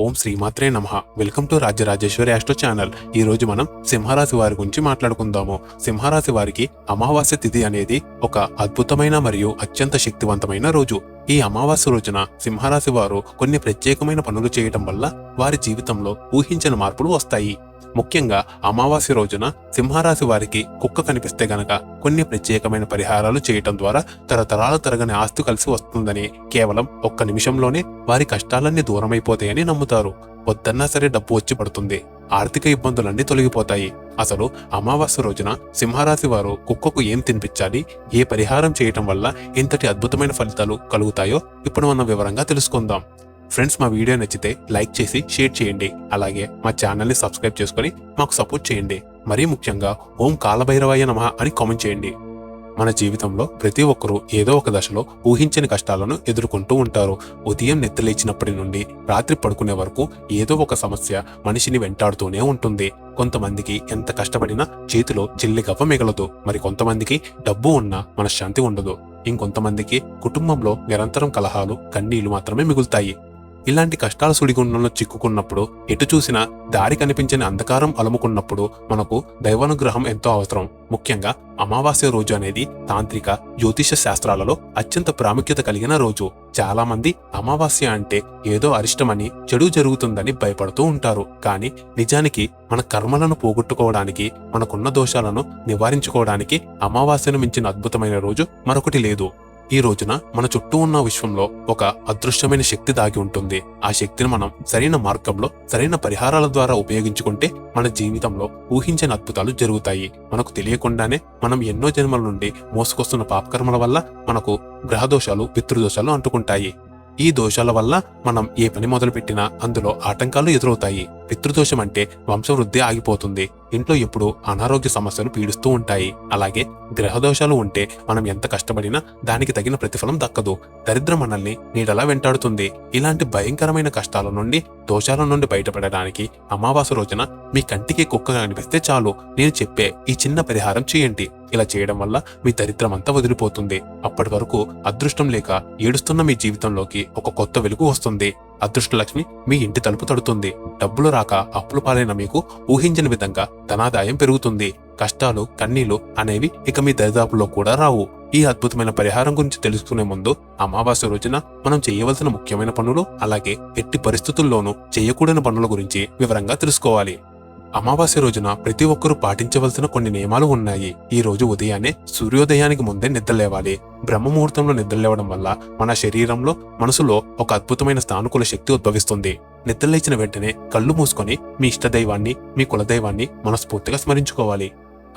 ఓం శ్రీమాత్రే నమః. Welcome to Rajyarajeshwari astro channel. ఈ రోజు మనం సింహరాశి వారి గురించి మాట్లాడుకుందాము. సింహరాశి వారికి అమావాస్య తిథి అనేది ఒక అద్భుతమైన మరియు అత్యంత శక్తివంతమైన రోజు. ఈ అమావాస్య రోజున సింహరాశి వారు కొన్ని ప్రత్యేకమైన పనులు చేయటం వల్ల వారి జీవితంలో ఊహించని మార్పులు వస్తాయి. ముఖ్యంగా అమావాస్య రోజున సింహరాశి వారికి కుక్క కనిపిస్తే గనక కొన్ని ప్రత్యేకమైన పరిహారాలు చేయటం ద్వారా తరతరాల తరగని ఆస్తి కలిసి వస్తుందని, కేవలం ఒక్క నిమిషంలోనే వారి కష్టాలన్నీ దూరమైపోతాయని నమ్ముతారు. వద్దన్నా సరే డబ్బు వచ్చి పడుతుంది, ఆర్థిక ఇబ్బందులన్నీ తొలగిపోతాయి. అసలు అమావాస్య రోజున సింహరాశి వారు కుక్కకు ఏం తినిపించాలి, ఏ పరిహారం చేయటం వల్ల ఇంతటి అద్భుతమైన ఫలితాలు కలుగుతాయో ఇప్పుడు మనం వివరంగా తెలుసుకుందాం. ఫ్రెండ్స్, మా వీడియో నచ్చితే లైక్ చేసి షేర్ చేయండి. అలాగే మా ఛానల్ని సబ్స్క్రైబ్ చేసుకుని మాకు సపోర్ట్ చేయండి. మరీ ముఖ్యంగా ఓం కాలభైరవాయ నమః అని కామెంట్ చేయండి. మన జీవితంలో ప్రతి ఒక్కరూ ఏదో ఒక దశలో ఊహించని కష్టాలను ఎదుర్కొంటూ ఉంటారు. ఉదయం నిద్రలేచినప్పటి నుండి రాత్రి పడుకునే వరకు ఏదో ఒక సమస్య మనిషిని వెంటాడుతూనే ఉంటుంది. కొంతమందికి ఎంత కష్టపడినా చేతిలో చిల్లి గవ్వ మిగలదు. మరి కొంతమందికి డబ్బు ఉన్నా మనశ్శాంతి ఉండదు. ఇంకొంతమందికి కుటుంబంలో నిరంతరం కలహాలు, కన్నీళ్లు మాత్రమే మిగులుతాయి. ఇలాంటి కష్టాల సుడిగుండంలో చిక్కుకున్నప్పుడు, ఎటు చూసినా దారి కనిపించని అంధకారం అలుముకున్నప్పుడు మనకు దైవానుగ్రహం ఎంతో అవసరం. ముఖ్యంగా అమావాస్య రోజు అనేది తాంత్రిక, జ్యోతిష శాస్త్రాలలో అత్యంత ప్రాముఖ్యత కలిగిన రోజు. చాలా మంది అమావాస్య అంటే ఏదో అరిష్టమని, చెడు జరుగుతుందని భయపడుతూ ఉంటారు. కానీ నిజానికి మన కర్మలను పోగొట్టుకోవడానికి, మనకున్న దోషాలను నివారించుకోవడానికి అమావాస్యను మించిన అద్భుతమైన రోజు మరొకటి లేదు. ఈ రోజున మన చుట్టూ ఉన్న విశ్వంలో ఒక అదృశ్యమైన శక్తి దాగి ఉంటుంది. ఆ శక్తిని మనం సరైన మార్గంలో, సరైన పరిహారాల ద్వారా ఉపయోగించుకుంటే మన జీవితంలో ఊహించని అద్భుతాలు జరుగుతాయి. మనకు తెలియకుండానే మనం ఎన్నో జన్మల నుండి మోసుకొస్తున్న పాపకర్మల వల్ల మనకు గ్రహదోషాలు, పితృదోషాలు అంటుకుంటాయి. ఈ దోషాల వల్ల మనం ఏ పని మొదలుపెట్టినా అందులో ఆటంకాలు ఎదురవుతాయి. పితృదోషం అంటే వంశవృద్ధి ఆగిపోతుంది. ఇంట్లో ఎప్పుడూ అనారోగ్య సమస్యలు పీడిస్తూ ఉంటాయి. అలాగే గ్రహదోషాలు ఉంటే మనం ఎంత కష్టపడినా దానికి తగిన ప్రతిఫలం దక్కదు. దరిద్రం మనల్ని నీడలా వెంటాడుతుంది. ఇలాంటి భయంకరమైన కష్టాల నుండి, దోషాల నుండి బయటపడడానికి అమావాస్య రోజున మీ కంటికి కుక్క కనిపిస్తే చాలు, నేను చెప్పే ఈ చిన్న పరిహారం చేయండి. ఇలా చేయడం వల్ల మీ దరిద్రం అంతా వదిలిపోతుంది. అప్పటి వరకు అదృష్టం లేక ఏడుస్తున్న మీ జీవితంలోకి ఒక కొత్త వెలుగు వస్తుంది. అదృష్టలక్ష్మి మీ ఇంటి తలుపు తడుతుంది. డబ్బులు రాక అప్పులు పాలైన మీకు ఊహించని విధంగా ధనాదాయం పెరుగుతుంది. కష్టాలు, కన్నీళ్లు అనేవి ఇక మీ దరిదాపుల్లో కూడా రావు. ఈ అద్భుతమైన పరిహారం గురించి తెలుసుకునే ముందు, అమావాస్య రోజున మనం చేయవలసిన ముఖ్యమైన పనులు, అలాగే ఎట్టి పరిస్థితుల్లోనూ చేయకూడని పనుల గురించి వివరంగా తెలుసుకోవాలి. అమావాస్య రోజున ప్రతి ఒక్కరూ పాటించవలసిన కొన్ని నియమాలు ఉన్నాయి. ఈ రోజు ఉదయాన్నే సూర్యోదయానికి ముందే నిద్రలేవాలి. బ్రహ్మముహూర్తంలో నిద్రలేవడం వల్ల మన శరీరంలో, మనసులో ఒక అద్భుతమైన సానుకూల శక్తి ఉద్భవిస్తుంది. నిద్రలేచిన వెంటనే కళ్ళు మూసుకొని మీ ఇష్టదైవాన్ని, మీ కులదైవాన్ని మనస్ఫూర్తిగా స్మరించుకోవాలి.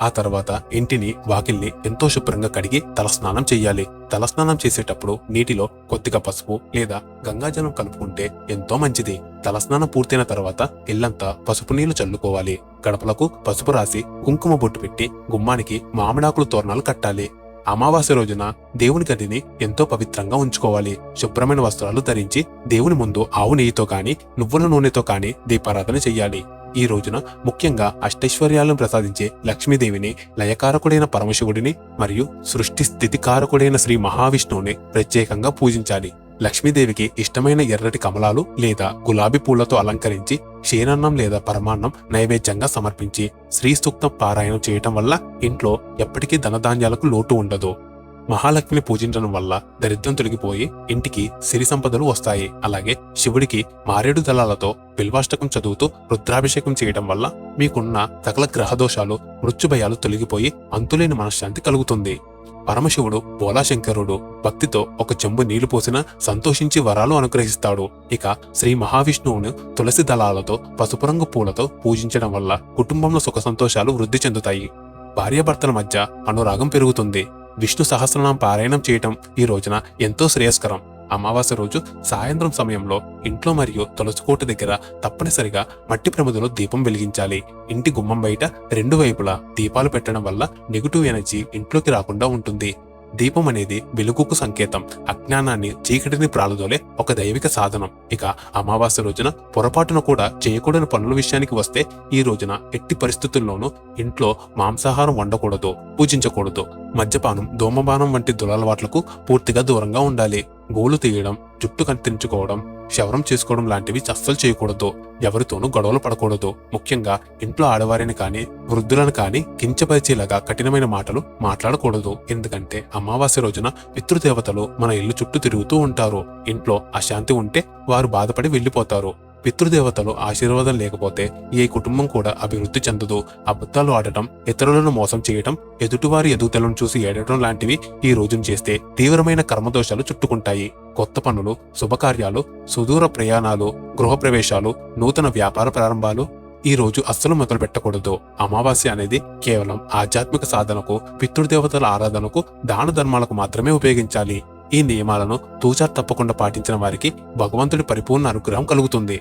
ఆ తర్వాత ఇంటిని, వాకిల్ని ఎంతో శుభ్రంగా కడిగి తలస్నానం చెయ్యాలి. తలస్నానం చేసేటప్పుడు నీటిలో కొద్దిగా పసుపు లేదా గంగాజలం కలుపుకుంటే ఎంతో మంచిది. తలస్నానం పూర్తయిన తర్వాత ఇల్లంతా పసుపు నీళ్లు చల్లుకోవాలి. గడపలకు పసుపు రాసి కుంకుమ బొట్టు పెట్టి గుమ్మానికి మామిడాకులు తోరణాలు కట్టాలి. అమావాస్య రోజున దేవుని గదిని ఎంతో పవిత్రంగా ఉంచుకోవాలి. శుభ్రమైన వస్త్రాలు ధరించి దేవుని ముందు ఆవు నెయ్యితో కాని, నువ్వుల నూనెతో కాని దీపారాధన చెయ్యాలి. ఈ రోజున ముఖ్యంగా అష్టైశ్వర్యాలను ప్రసాదించే లక్ష్మీదేవిని, లయకారకుడైన పరమశివుడిని మరియు సృష్టి స్థితికారకుడైన శ్రీ మహావిష్ణువుని ప్రత్యేకంగా పూజించాలి. లక్ష్మీదేవికి ఇష్టమైన ఎర్రటి కమలాలు లేదా గులాబీ పూలతో అలంకరించి క్షీరాన్నం లేదా పరమాన్నం నైవేద్యంగా సమర్పించి శ్రీ సూక్తం పారాయణం చేయటం వల్ల ఇంట్లో ఎప్పటికీ ధనధాన్యాలకు లోటు ఉండదు. మహాలక్ష్మిని పూజించడం వల్ల దరిద్రం తొలగిపోయి ఇంటికి సిరి సంపదలు వస్తాయి. అలాగే శివుడికి మారేడు దళాలతో బిల్వాష్టకం చదువుతూ రుద్రాభిషేకం చేయడం వల్ల మీకున్న సకల గ్రహదోషాలు, మృత్యుభయాలు తొలగిపోయి అంతులేని మనశ్శాంతి కలుగుతుంది. పరమశివుడు బోలాశంకరుడు భక్తితో ఒక చెంబు నీళ్లు పోసినా సంతోషించి వరాలు అనుగ్రహిస్తాడు. ఇక శ్రీ మహావిష్ణువును తులసి దళాలతో, పసుపు రంగు పూలతో పూజించడం వల్ల కుటుంబంలో సుఖ సంతోషాలు వృద్ధి చెందుతాయి. భార్యాభర్తల మధ్య అనురాగం పెరుగుతుంది. విష్ణు సహస్రనామం పారాయణం చేయటం ఈ రోజున ఎంతో శ్రేయస్కరం. అమావాస్య రోజు సాయంత్రం సమయంలో ఇంట్లో మరియు తులసికోట దగ్గర తప్పనిసరిగా మట్టి ప్రమిదలో దీపం వెలిగించాలి. ఇంటి గుమ్మం బయట రెండు వైపులా దీపాలు పెట్టడం వల్ల నెగిటివ్ ఎనర్జీ ఇంట్లోకి రాకుండా ఉంటుంది. దీపం అనేది వెలుగుకు సంకేతం. అజ్ఞానాన్ని, చీకటిని ప్రాలదోలే ఒక దైవిక సాధనం. ఇక అమావాస్య రోజున పొరపాటున కూడా చేయకూడని పనుల విషయానికి వస్తే, ఈ రోజున ఎట్టి పరిస్థితుల్లోనూ ఇంట్లో మాంసాహారం వండకూడదు, పూజించకూడదు. మద్యపానం, ధూమపానం వంటి దురలవాట్లకు పూర్తిగా దూరంగా ఉండాలి. గోలు తీయడం, జుట్టు కత్తిరించుకోవడం, క్షవరం చేసుకోవడం లాంటివి అస్సలు చేయకూడదు. ఎవరితోనూ గొడవలు పడకూడదు. ముఖ్యంగా ఇంట్లో ఆడవారిని కానీ వృద్ధులను కానీ కించపరిచేలాగా కఠినమైన మాటలు మాట్లాడకూడదు. ఎందుకంటే అమావాస్య రోజున పితృదేవతలు మన ఇల్లు చుట్టూ తిరుగుతూ ఉంటారు. ఇంట్లో అశాంతి ఉంటే వారు బాధపడి వెళ్లిపోతారు. పితృదేవతలు ఆశీర్వాదం లేకపోతే ఏ కుటుంబం కూడా అభివృద్ధి చెందదు. అబద్ధాలు ఆడటం, ఇతరులను మోసం చేయటం, ఎదుటివారి ఎదుగుదలను చూసి ఏడటం లాంటివి ఈ రోజున చేస్తే తీవ్రమైన కర్మదోషాలు చుట్టుకుంటాయి. కొత్త పనులు, శుభకార్యాలు, సుదూర ప్రయాణాలు, గృహప్రవేశాలు, నూతన వ్యాపార ప్రారంభాలు ఈ రోజు అస్సలు మొదలు పెట్టకూడదు. అమావాస్య అనేది కేవలం ఆధ్యాత్మిక సాధనకు, పితృదేవతల ఆరాధనకు, దాన ధర్మాలకు మాత్రమే ఉపయోగించాలి. ఈ నియమాలను తూచా తప్పకుండా పాటించిన వారికి భగవంతుడి పరిపూర్ణ అనుగ్రహం కలుగుతుంది.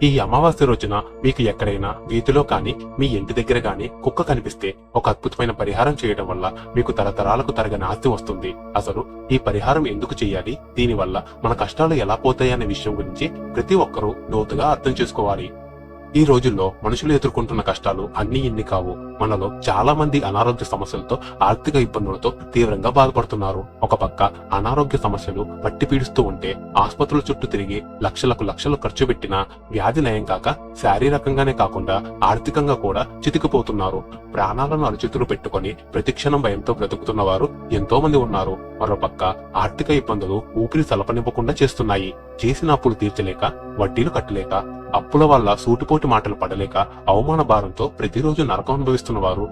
ఈ అమావాస్య రోజున మీకు ఎక్కడైనా వీధిలో కానీ మీ ఇంటి దగ్గర కానీ కుక్క కనిపిస్తే ఒక అద్భుతమైన పరిహారం చేయడం వల్ల మీకు తరతరాలకు తరగని ఆస్తి వస్తుంది. అసలు ఈ పరిహారం ఎందుకు చేయాలి, దీనివల్ల మన కష్టాలు ఎలా పోతాయనే విషయం గురించి ప్రతి ఒక్కరూ లోతుగా అర్థం చేసుకోవాలి. ఈ రోజుల్లో మనుషులు ఎదుర్కొంటున్న కష్టాలు అన్ని ఇన్ని కావు. మనలో చాలా మంది అనారోగ్య సమస్యలతో, ఆర్థిక ఇబ్బందులతో తీవ్రంగా బాధపడుతున్నారు. ఒక పక్క అనారోగ్య సమస్యలు పట్టి పీడిస్తూ ఉంటే ఆసుపత్రుల చుట్టూ తిరిగి లక్షలు ఖర్చు పెట్టినా వ్యాధి నయం కాక శారీరకంగానే కాకుండా ఆర్థికంగా కూడా చితికిపోతున్నారు. ప్రాణాలను అరచేతులు పెట్టుకుని ప్రతిక్షణం భయంతో బ్రతుకుతున్న వారు ఎంతో మంది ఉన్నారు. మరోపక్క ఆర్థిక ఇబ్బందులు ఊపిరి సలపనివ్వకుండా చేస్తున్నాయి. చేసిన అప్పులు తీర్చలేక, వడ్డీలు కట్టలేక, అప్పుల వల్ల సూటిపోటి మాటలు పడలేక, అవమాన భారంతో ప్రతిరోజు నరకం అనుభవిస్తున్న వారు,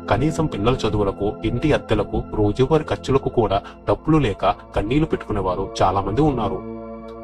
కనీసం పిల్లల చదువులకు, ఇంటి అద్దెలకు, రోజువారి ఖర్చులకు కూడా డబ్బులు లేక కన్నీళ్లు పెట్టుకునేవారు చాలా మంది ఉన్నారు.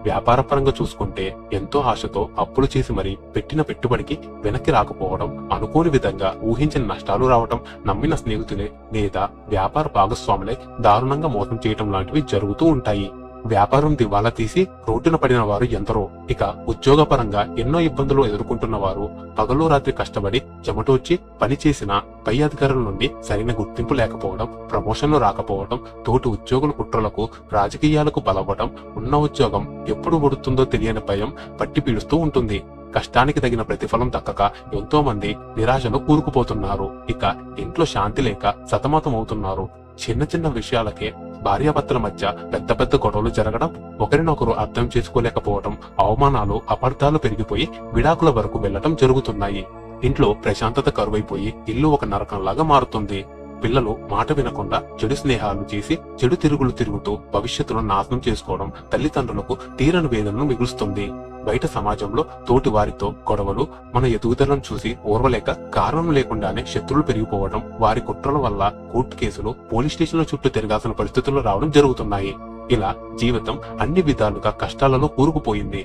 వ్యాపార పరంగా చూసుకుంటే ఎంతో ఆశతో అప్పులు చేసి మరీ పెట్టిన పెట్టుబడికి వెనక్కి రాకపోవడం, అనుకోని విధంగా ఊహించిన నష్టాలు రావడం, నమ్మిన స్నేహితులే లేదా వ్యాపార భాగస్వాములే దారుణంగా మోసం చేయటం లాంటివి జరుగుతూ ఉంటాయి. వ్యాపారం దివాలా తీసి రోడ్డున పడిన వారు ఎందరో. ఇక ఉద్యోగపరంగా ఎన్నో ఇబ్బందులు ఎదుర్కొంటున్న వారు, పగలు రాత్రి కష్టపడి చెమటోడ్చి పని చేసిన పై అధికారుల నుండి సరైన గుర్తింపు లేకపోవడం, ప్రమోషన్లు రాకపోవడం, తోటి ఉద్యోగుల కుట్రలకు, రాజకీయాలకు బలవ్వడం, ఉన్న ఉద్యోగం ఎప్పుడు ఉడుతుందో తెలియని భయం పట్టి పీడుస్తూ ఉంటుంది. కష్టానికి తగిన ప్రతిఫలం దక్కక ఎంతో మంది నిరాశలో కూరుకుపోతున్నారు. ఇక ఇంట్లో శాంతి లేక సతమతమవుతున్నారు. చిన్న చిన్న విషయాలకే భార్యాభర్తల మధ్య పెద్ద పెద్ద గొడవలు జరగడం, ఒకరినొకరు అర్థం చేసుకోలేకపోవడం, అవమానాలు, అపార్థాలు పెరిగిపోయి విడాకుల వరకు వెళ్లడం జరుగుతున్నాయి. ఇంట్లో ప్రశాంతత కరువైపోయి ఇల్లు ఒక నరకంలాగా మారుతుంది. పిల్లలు మాట వినకుండా చెడు స్నేహాలు చేసి చెడు తిరుగులు తిరుగుతూ భవిష్యత్తును నాశనం చేసుకోవడం తల్లిదండ్రులకు తీరని వేదనను మిగులుస్తుంది. బయట సమాజంలో తోటి వారితో గొడవలు, మన ఎదుగుదలను చూసి ఓర్వలేక కారణం లేకుండానే శత్రువులు పెరిగిపోవడం, వారి కుట్రల వల్ల కోర్టు కేసులు, పోలీస్ స్టేషన్ల చుట్టూ తిరగాల్సిన పరిస్థితులు రావడం జరుగుతున్నాయి. ఇలా జీవితం అన్ని విధాలుగా కష్టాలలో కూరుకుపోయింది.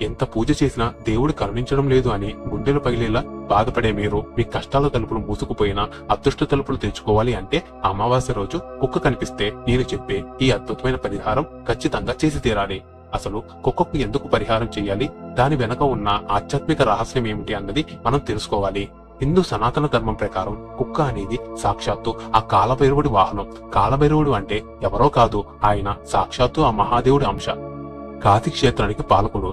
ఎంత పూజ చేసినా దేవుడు కరుణించడం లేదు అని గుండెలు పగిలేలా బాధపడే మీరు మీ కష్టాల తలుపులు మూసుకుపోయినా అదృష్ట తలుపులు తెచ్చుకోవాలి అంటే అమావాస్య రోజు కుక్క కనిపిస్తే నేను చెప్పే ఈ అద్భుతమైన పరిహారం ఖచ్చితంగా చేసి తీరాలి. అసలు కుక్కకు ఎందుకు పరిహారం చేయాలి, దాని వెనక ఉన్న ఆధ్యాత్మిక రహస్యం ఏమిటి అన్నది మనం తెలుసుకోవాలి. హిందూ సనాతన ధర్మం ప్రకారం కుక్క అనేది సాక్షాత్తు ఆ కాలభైరవుడి వాహనం. కాలభైరవుడు అంటే ఎవరో కాదు, ఆయన సాక్షాత్తు ఆ మహాదేవుడి అంశ. కాశీ క్షేత్రానికి పాలకుడు,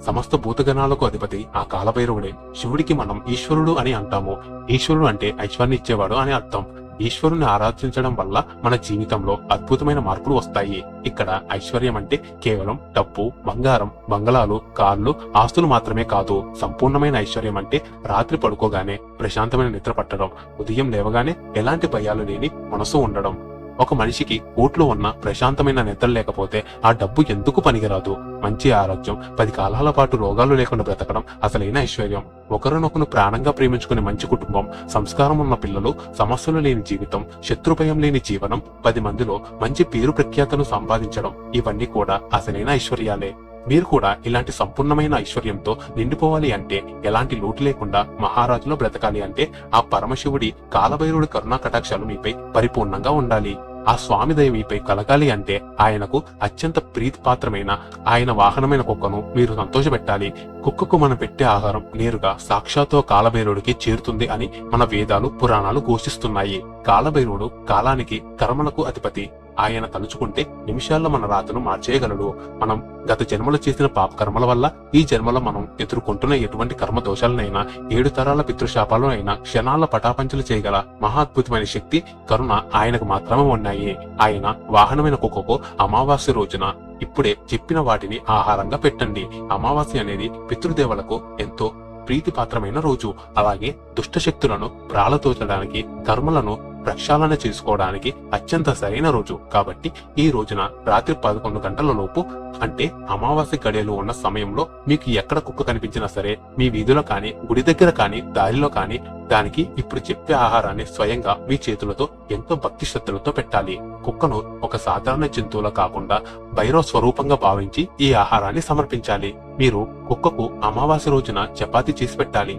సమస్త భూతగణాలకు అధిపతి ఆ కాలభైరవుడే. శివుడికి మనం ఈశ్వరుడు అని అంటాము. ఈశ్వరుడు అంటే ఐశ్వర్యం ఇచ్చేవాడు అని అర్థం. ఈశ్వరుని ఆరాధించడం వల్ల మన జీవితంలో అద్భుతమైన మార్పులు వస్తాయి. ఇక్కడ ఐశ్వర్యం అంటే కేవలం డబ్బు, బంగారం, బంగళాలు, కార్లు, ఆస్తులు మాత్రమే కాదు. సంపూర్ణమైన ఐశ్వర్యం అంటే రాత్రి పడుకోగానే ప్రశాంతమైన నిద్ర పట్టడం, ఉదయం లేవగానే ఎలాంటి భయాలు లేని మనసు ఉండడం. ఒక మనిషికి కోట్లో ఉన్న ప్రశాంతమైన నిద్ర లేకపోతే ఆ డబ్బు ఎందుకు పనికిరాదు. మంచి ఆరోగ్యం, 10 కాలాల పాటు రోగాలు లేకుండా బ్రతకడం అసలైన ఐశ్వర్యం. ఒకరినొకరు ప్రాణంగా ప్రేమించుకునే మంచి కుటుంబం, సంస్కారం ఉన్న పిల్లలు, సమస్యలు లేని జీవితం, శత్రుభయం లేని జీవనం, 10 మందిలో మంచి పేరు ప్రఖ్యాతను సంపాదించడం, ఇవన్నీ కూడా అసలైన ఐశ్వర్యాలే. మీరు కూడా ఇలాంటి సంపూర్ణమైన ఐశ్వర్యంతో నిండిపోవాలి అంటే, ఎలాంటి లోటు లేకుండా మహారాజులో బ్రతకాలి అంటే ఆ పరమశివుడి కాలభైరవుడి కరుణా కటాక్షాలు మీపై పరిపూర్ణంగా ఉండాలి. ఆ స్వామి దయ మీపై కలగాలి అంటే ఆయనకు అత్యంత ప్రీతిపాత్రమైన ఆయన వాహనమైన కుక్కను మీరు సంతోషపెట్టాలి. కుక్కకు మనం పెట్టే ఆహారం నేరుగా సాక్షాత్తు కాలభైరవుడికి చేరుతుంది అని మన వేదాలు, పురాణాలు ఘోషిస్తున్నాయి. కాలభైరవుడు కాలానికి, కర్మలకు అధిపతి. ఆయన తలుచుకుంటే నిమిషాల్లో మన రాతను మార్చేయగలడు. మనం గత జన్మలో చేసిన పాప కర్మల వల్ల ఈ జన్మలో మనం ఎదుర్కొంటున్న ఎటువంటి కర్మ దోషాలనైనా 7 తరాల పితృశాపాలను అయినా క్షణాల పటాపంచలు చేయగల మహా అద్భుతమైన శక్తి, కరుణ ఆయనకు మాత్రమే ఉన్నాయి. ఆయన వాహనమైన కుక్కకు అమావాస్య రోజున ఇప్పుడే చెప్పిన వాటిని ఆహారంగా పెట్టండి. అమావాస్య అనేది పితృదేవులకు ఎంతో ప్రీతిపాత్రమైన రోజు. అలాగే దుష్ట శక్తులను ప్రాళతోచడానికి, కర్మలను ప్రక్షాళన చేసుకోవడానికి అత్యంత సరైన రోజు. కాబట్టి ఈ రోజున రాత్రి 11 గంటల లోపు, అంటే అమావాస్య గడియలు ఉన్న సమయంలో మీకు ఎక్కడ కుక్క కనిపించినా సరే, మీ వీధిలో కానీ, గుడి దగ్గర కానీ, దారిలో కానీ దానికి ఇప్పుడు చెప్పే ఆహారాన్ని స్వయంగా మీ చేతులతో ఎంతో భక్తి శ్రద్ధలతో పెట్టాలి. కుక్కను ఒక సాధారణ జంతువులా కాకుండా భైరవ స్వరూపంగా భావించి ఈ ఆహారాన్ని సమర్పించాలి. మీరు కుక్కకు అమావాస్య రోజున చపాతీ చేసి పెట్టాలి.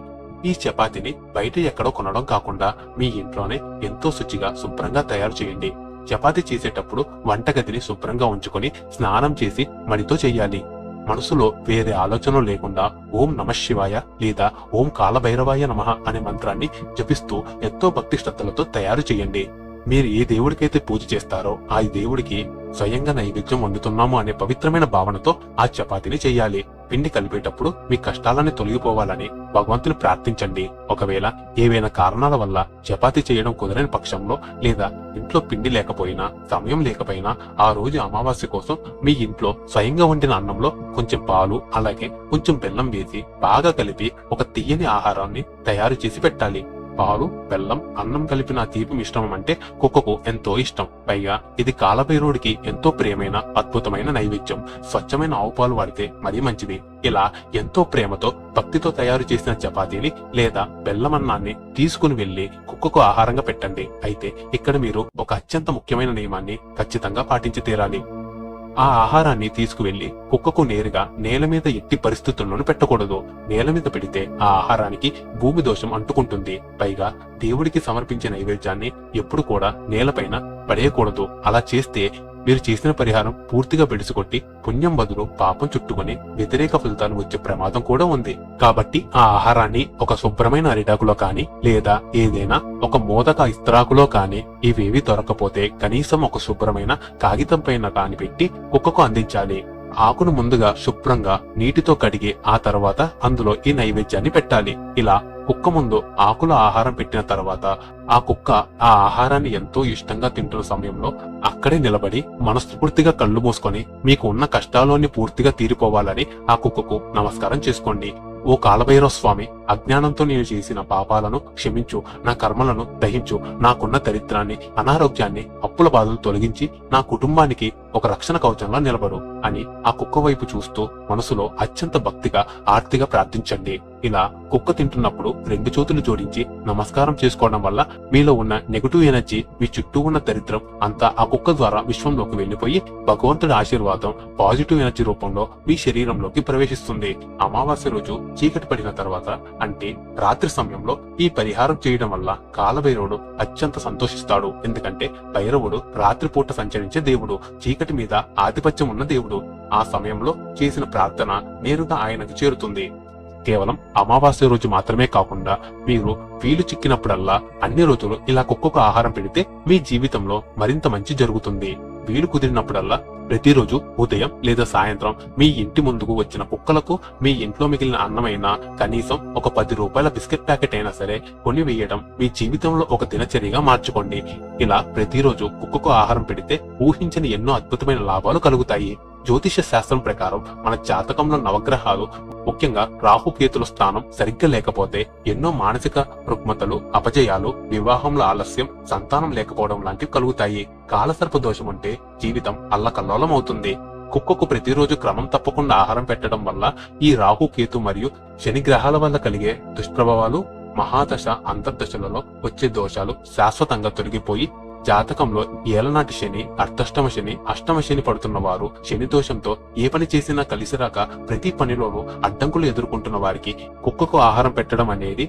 ఈ చపాతీని బయట ఎక్కడో కొనడం కాకుండా మీ ఇంట్లోనే ఎంతో శుచిగా శుభ్రంగా తయారు చేయండి. చపాతీ చేసేటప్పుడు వంటగదిని శుభ్రంగా ఉంచుకొని స్నానం చేసి మడితో చెయ్యాలి. మనసులో వేరే ఆలోచనలు లేకుండా ఓం నమఃశివాయ లేదా ఓం కాలభైరవాయ నమః అనే మంత్రాన్ని జపిస్తూ ఎంతో భక్తి శ్రద్ధలతో తయారు చేయండి. మీరు ఏ దేవుడికైతే పూజ చేస్తారో ఆ దేవుడికి స్వయంగా నైవేద్యం వండుతున్నాము అనే పవిత్రమైన భావనతో ఆ చపాతీని చెయ్యాలి. పిండి కలిపేటప్పుడు మీ కష్టాలని తొలగిపోవాలని భగవంతుని ప్రార్థించండి. ఒకవేళ ఏవైనా కారణాల వల్ల చపాతీ చేయడం కుదరని పక్షంలో, లేదా ఇంట్లో పిండి లేకపోయినా, సమయం లేకపోయినా, ఆ రోజు అమావాస్య కోసం మీ ఇంట్లో స్వయంగా వండిన అన్నంలో కొంచెం పాలు అలాగే కొంచెం బెల్లం వేసి బాగా కలిపి ఒక తీయని ఆహారాన్ని తయారు చేసి పెట్టాలి. పాలు, బెల్లం, అన్నం కలిపిన తీపి మిశ్రమం అంటే కుక్కకు ఎంతో ఇష్టం. పైగా ఇది కాలభైరవుడికి ఎంతో ప్రియమైన అద్భుతమైన నైవేద్యం. స్వచ్ఛమైన ఆవు పాలు వాడితే మరీ మంచిది. ఇలా ఎంతో ప్రేమతో భక్తితో తయారు చేసిన చపాతీని లేదా బెల్లం అన్నాన్ని తీసుకుని వెళ్లి కుక్కకు ఆహారంగా పెట్టండి. అయితే ఇక్కడ మీరు ఒక అత్యంత ముఖ్యమైన నియమాన్ని ఖచ్చితంగా పాటించి తీరాలి. ఆ ఆహారాన్ని తీసుకువెళ్లి కుక్కకు నేరుగా నేల మీద ఎట్టి పరిస్థితుల్లోనూ పెట్టకూడదు. నేల మీద పెడితే ఆ ఆహారానికి భూమి దోషం అంటుకుంటుంది. పైగా దేవుడికి సమర్పించే నైవేద్యాన్ని ఎప్పుడు కూడా నేలపైన పడేయకూడదు. అలా చేస్తే మీరు చేసిన పరిహారం పూర్తిగా బెడిసికొట్టి పుణ్యం బదులు పాపం చుట్టుకుని వ్యతిరేక ఫలితాలు వచ్చే ప్రమాదం కూడా ఉంది. కాబట్టి ఆ ఆహారాన్ని ఒక శుభ్రమైన అరిటాకులో కాని లేదా ఏదైనా ఒక మోదక ఇస్త్రాకులో కాని, ఇవేవి దొరకపోతే కనీసం ఒక శుభ్రమైన కాగితం పైన కాని పెట్టి కుక్కకు అందించాలి. ఆకును ముందుగా శుభ్రంగా నీటితో కడిగి ఆ తర్వాత అందులో ఈ నైవేద్యాన్ని పెట్టాలి. ఇలా కుక్క ముందు ఆకుల ఆహారం పెట్టిన తర్వాత ఆ కుక్క ఆ ఆహారాన్ని ఎంతో ఇష్టంగా తింటున్న సమయంలో అక్కడే నిలబడి మనస్ఫూర్తిగా కళ్ళు మూసుకొని మీకు ఉన్న కష్టాల్లోని పూర్తిగా తీరిపోవాలని ఆ కుక్కకు నమస్కారం చేసుకోండి. ఓ కాలభైరవ స్వామి, అజ్ఞానంతో నేను చేసిన పాపాలను క్షమించు, నా కర్మలను దహించు, నాకున్న దరిద్రాన్ని, అనారోగ్యాన్ని, అప్పుల బాధలు తొలగించి నా కుటుంబానికి ఒక రక్షణ కవచంలా నిలబడు అని ఆ కుక్క వైపు చూస్తూ మనసులో అత్యంత భక్తిగా ఆర్తిగా ప్రార్థించండి. ఇలా కుక్క తింటున్నప్పుడు 2 చేతులు జోడించి నమస్కారం చేసుకోవడం వల్ల మీలో ఉన్న నెగటివ్ ఎనర్జీ, మీ చుట్టూ ఉన్న దరిద్రం అంతా ఆ కుక్క ద్వారా విశ్వంలోకి వెళ్లిపోయి భగవంతుడి ఆశీర్వాదం పాజిటివ్ ఎనర్జీ రూపంలో మీ శరీరంలోకి ప్రవేశిస్తుంది. అమావాస్య రోజు చీకటి పడిన తర్వాత, అంటే రాత్రి సమయంలో ఈ పరిహారం చేయడం వల్ల కాలభైరవుడు అత్యంత సంతోషిస్తాడు. ఎందుకంటే భైరవుడు రాత్రిపూట సంచరించే దేవుడు, చీకటి మీద ఆధిపత్యం ఉన్న దేవుడు. ఆ సమయంలో చేసిన ప్రార్థన నేరుగా ఆయనకు చేరుతుంది. కేవలం అమావాస్య రోజు మాత్రమే కాకుండా మీరు వీలు చిక్కినప్పుడల్లా అన్ని రోజులు ఇలా కుక్కకు ఆహారం పెడితే మీ జీవితంలో మరింత మంచి జరుగుతుంది. వీలు కుదిరినప్పుడల్లా ప్రతిరోజు ఉదయం లేదా సాయంత్రం మీ ఇంటి ముందుకు వచ్చిన కుక్కలకు మీ ఇంట్లో మిగిలిన అన్నమైనా, కనీసం ఒక 10 రూపాయల బిస్కెట్ ప్యాకెట్ అయినా సరే కొని వేయడం మీ జీవితంలో ఒక దినచర్యగా మార్చుకోండి. ఇలా ప్రతిరోజు కుక్కకు ఆహారం పెడితే ఊహించని ఎన్నో అద్భుతమైన లాభాలు కలుగుతాయి. జ్యోతిష శాస్త్రం ప్రకారం మన జాతకంలో నవగ్రహాలు, ముఖ్యంగా రాహుకేతుల స్థానం సరిగ్గా లేకపోతే ఎన్నో మానసిక రుగ్మతలు, అపజయాలు, వివాహంలో ఆలస్యం, సంతానం లేకపోవడం లాంటివి కలుగుతాయి. కాలసర్ప దోషం ఉంటే జీవితం అల్లకల్లోలం అవుతుంది. కుక్కకు ప్రతిరోజు క్రమం తప్పకుండా ఆహారం పెట్టడం వల్ల ఈ రాహుకేతు మరియు శని గ్రహాల వల్ల కలిగే దుష్ప్రభావాలు, మహాదశ అంతర్దశలలో వచ్చే దోషాలు శాశ్వతంగా తొలగిపోయి జాతకంలో ఏలనాటి శని, అర్ధష్టమ శని, అష్టమ శని పడుతున్న వారు, శని దోషంతో ఏ పని చేసినా కలిసిరాక ప్రతి పనిలోనూ అడ్డంకులు ఎదుర్కొంటున్న వారికి కుక్కకు ఆహారం పెట్టడం అనేది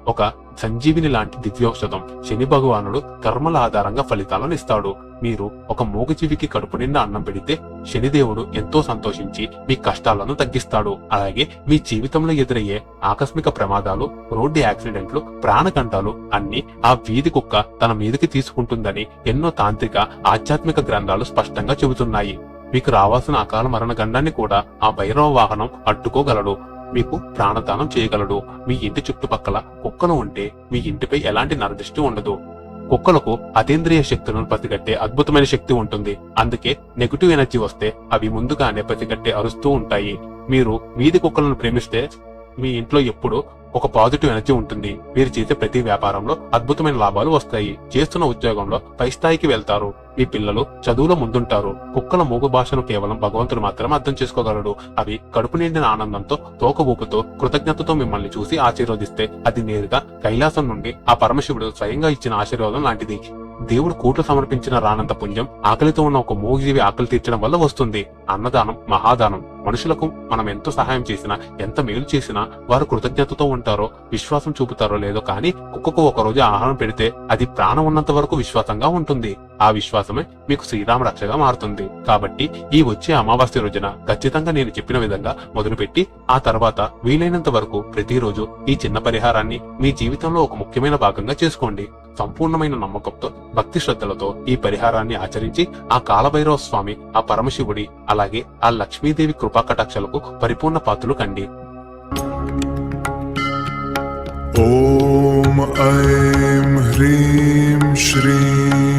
ఒక సంజీవిని లాంటి దివ్యౌషధం. శని భగవానుడు కర్మల ఆధారంగా ఫలితాలను ఇస్తాడు. మీరు ఒక మూగజీవికి కడుపు నిండా అన్నం పెడితే శనిదేవుడు ఎంతో సంతోషించి మీ కష్టాలను తగ్గిస్తాడు. అలాగే మీ జీవితంలో ఎదురయ్యే ఆకస్మిక ప్రమాదాలు, రోడ్డు యాక్సిడెంట్లు, ప్రాణగంటాలు అన్ని ఆ వీధి కుక్క తన మీదకి తీసుకుంటుందని ఎన్నో తాంత్రిక, ఆధ్యాత్మిక గ్రంథాలు స్పష్టంగా చెబుతున్నాయి. మీకు రావాల్సిన అకాల మరణ గండాన్ని కూడా ఆ భైరవ వాహనం అడ్డుకోగలడు. మీకు ప్రాణదానం చేయగలడు. మీ ఇంటి చుట్టుపక్కల కుక్కలు ఉంటే మీ ఇంటిపై ఎలాంటి నరదృష్టి ఉండదు. కుక్కలకు అతీంద్రియ శక్తులను ప్రతిగట్టే అద్భుతమైన శక్తి ఉంటుంది. అందుకే నెగటివ్ ఎనర్జీ వస్తే అవి ముందుగానే ప్రతిగట్టే అరుస్తూ ఉంటాయి. మీరు వీధి కుక్కలను ప్రేమిస్తే మీ ఇంట్లో ఎప్పుడు ఒక పాజిటివ్ ఎనర్జీ ఉంటుంది. మీరు చేసే ప్రతి వ్యాపారంలో అద్భుతమైన లాభాలు వస్తాయి. చేస్తున్న ఉద్యోగంలో పై స్థాయికి వెళ్తారు. మీ పిల్లలు చదువులో ముందుంటారు. కుక్కల మూగ భాషను కేవలం భగవంతుడు మాత్రమే అర్థం చేసుకోగలడు. అవి కడుపు నిండిన ఆనందంతో, తోక ఊపుతో, కృతజ్ఞతతో మిమ్మల్ని చూసి ఆశీర్వదిస్తే అది నేరుగా కైలాసం నుండి ఆ పరమశివుడు స్వయంగా ఇచ్చిన ఆశీర్వాదం లాంటిది. దేవుడు కోట్లు సమర్పించిన రానంత పుణ్యం ఆకలితో ఉన్న ఒక మూగజీవి ఆకలి తీర్చడం వల్ల వస్తుంది. అన్నదానం మహాదానం. మనుషులకు మనం ఎంతో సహాయం చేసినా, ఎంత మేలు చేసినా వారు కృతజ్ఞతతో ఉంటారో, విశ్వాసం చూపుతారో లేదో కానీ కుక్కకు ఒక రోజు ఆహారం పెడితే అది ప్రాణం ఉన్నంత వరకు విశ్వాసంగా ఉంటుంది. ఆ విశ్వాసమే మీకు శ్రీరామ రక్షగా మారుతుంది. కాబట్టి ఈ వచ్చే అమావాస్య రోజున ఖచ్చితంగా నేను చెప్పిన విధంగా మొదలుపెట్టి ఆ తర్వాత వీలైనంత వరకు ప్రతిరోజు ఈ చిన్న పరిహారాన్ని మీ జీవితంలో ఒక ముఖ్యమైన భాగంగా చేసుకోండి. సంపూర్ణమైన నమ్మకంతో, భక్తి శ్రద్ధలతో ఈ పరిహారాన్ని ఆచరించి ఆ కాలభైరవ స్వామి, ఆ పరమశివుడి, అలాగే ఆ లక్ష్మీదేవి కృపా కటాక్షలకు పరిపూర్ణ పాత్రలు కండి. ఓం ఐం హ్రీం శ్రీం